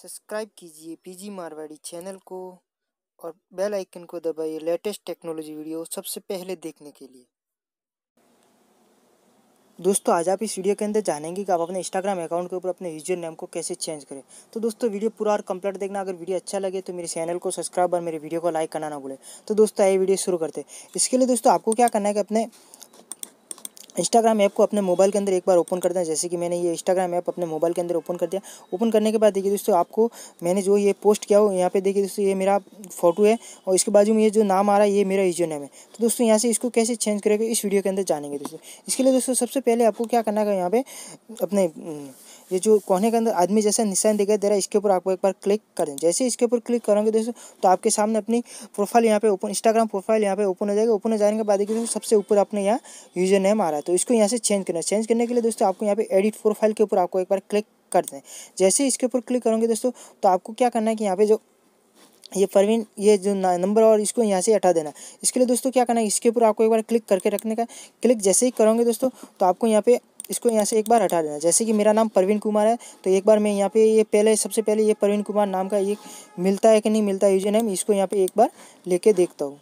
Subscribe कीजिए PG Marwari channel को और बेल आइकन को दबाइए लेटेस्ट टेक्नोलॉजी वीडियो सबसे पहले देखने के लिए। दोस्तों आज आप इस वीडियो के अंदर जानेंगे कि आप अपने इंस्टाग्राम अकाउंट के ऊपर अपने यूजर नेम को कैसे चेंज करें। तो दोस्तों वीडियो पूरा और कंप्लीट देखना। अगर वीडियो अच्छा लगे तो मेरे चैनल को सब्सक्राइब और मेरे वीडियो को लाइक करना ना भूलें। तो दोस्तों ये वीडियो शुरू करते हैं। इसके लिए दोस्तों आपको क्या करना है कि अपने इंस्टाग्राम ऐप को अपने मोबाइल के अंदर एक बार ओपन कर दें। जैसे कि मैंने ये इंस्टाग्राम ऐप अपने मोबाइल के अंदर ओपन कर दिया। ओपन करने के बाद देखिए दोस्तों आपको मैंने जो ये पोस्ट किया हो यहाँ पे देखिए दोस्तों ये मेरा फोटो है और इसके बाजू में ये जो नाम आ रहा है ये मेरा यूजर नेम है। तो दोस्तों यहाँ से इसको कैसे चेंज करेंगे इस वीडियो के अंदर जानेंगे दोस्तों। इसके लिए दोस्तों सबसे पहले आपको क्या करना है, यहाँ पे अपने ये जो कोने के अंदर आदमी जैसा निशान दिखाई दे रहा है इसके ऊपर आपको एक बार क्लिक कर दें। जैसे इसके ऊपर क्लिक करोगे दोस्तों तो आपके सामने अपनी प्रोफाइल यहाँ पे ओपन इंस्टाग्राम प्रोफाइल यहाँ पे ओपन हो जाएगा। ओपन हो जाने के बाद देखिए सबसे ऊपर अपने यहाँ यूजर नेम आ रहा है। तो इसको यहाँ से चेंज करना है। चेंज करने के लिए दोस्तों आपको यहाँ पे एडिट प्रोफाइल के ऊपर आपको एक बार क्लिक कर दें। जैसे इसके ऊपर क्लिक करोगे दोस्तों तो आपको क्या करना है कि यहाँ पे जो ये प्रवीण ये जो नंबर और इसको यहाँ से हटा देना। इसके लिए दोस्तों क्या करना है, इसके ऊपर आपको एक बार क्लिक करके रखने का। क्लिक जैसे ही करोगे दोस्तों तो आपको यहाँ पे इसको यहाँ से एक बार हटा देना। जैसे कि मेरा नाम प्रवीण कुमार है तो एक बार मैं यहाँ पे ये पहले सबसे पहले ये प्रवीण कुमार नाम का ये मिलता है कि नहीं मिलता है यूजर नेम, इसको यहाँ पे एक बार लेके देखता हूँ।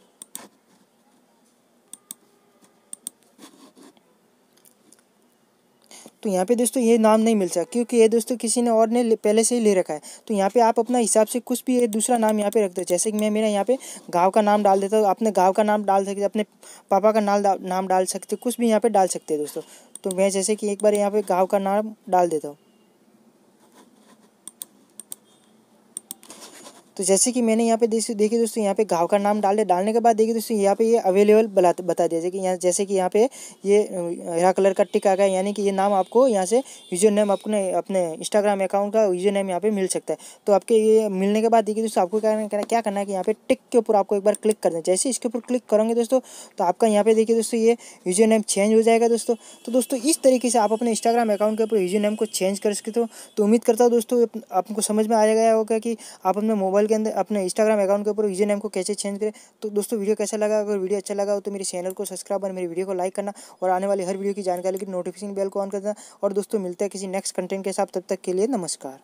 तो यहाँ पे दोस्तों ये नाम नहीं मिल सकता क्योंकि ये दोस्तों किसी ने और ने पहले से ही ले रखा है। तो यहाँ पे आप अपना हिसाब से कुछ भी एक दूसरा नाम यहाँ पे रखते हो। जैसे कि मैं मेरा यहाँ पे गांव का नाम डाल देता हूँ। अपने गांव का नाम डाल सकते, अपने पापा का नाम डाल सकते, कुछ भी यहाँ पे डाल सकते हैं दोस्तों। तो मैं जैसे कि एक बार यहाँ पे गाँव का नाम डाल देता हूँ। तो जैसे कि मैंने यहाँ पे देखिए दोस्तों यहाँ पे गाँव का नाम डालने के बाद देखिए दोस्तों यहाँ पे ये अवेलेबल बता दिया जाए कि यहाँ जैसे कि यहाँ पे ये हरा कलर का टिक आ गया, यानी कि ये नाम आपको यहाँ से यूजर नेम अपने इंस्टाग्राम अकाउंट का यूजर नेम यहाँ पे मिल सकता है। तो आपके ये मिलने के बाद देखिए दोस्तों आपको क्या करना है कि यहाँ पे टिक के ऊपर आपको एक बार क्लिक करना है। जैसे इसके ऊपर क्लिक करोगे दोस्तों तो आपका यहाँ पे देखिए दोस्तों ये यूजर नेम चेंज हो जाएगा दोस्तों। तो दोस्तों इस तरीके से आप अपने इंस्टाग्राम अकाउंट के ऊपर यूजर नेम को चेंज कर सकते हो। तो उम्मीद करता हूँ दोस्तों आपको समझ में आ गया होगा कि आप अपने मोबाइल के अंदर अपने इंस्टाग्राम अकाउंट के ऊपर यूजर नेम को कैसे चेंज करें। तो दोस्तों वीडियो कैसा लगा, अगर वीडियो अच्छा लगा हो तो मेरे चैनल को सब्सक्राइब और मेरी वीडियो को लाइक करना और आने वाली हर वीडियो की जानकारी के नोटिफिकेशन बेल को ऑन कर देना। और दोस्तों मिलते हैं किसी नेक्स्ट कंटेंट के साथ, तब तक के लिए नमस्कार।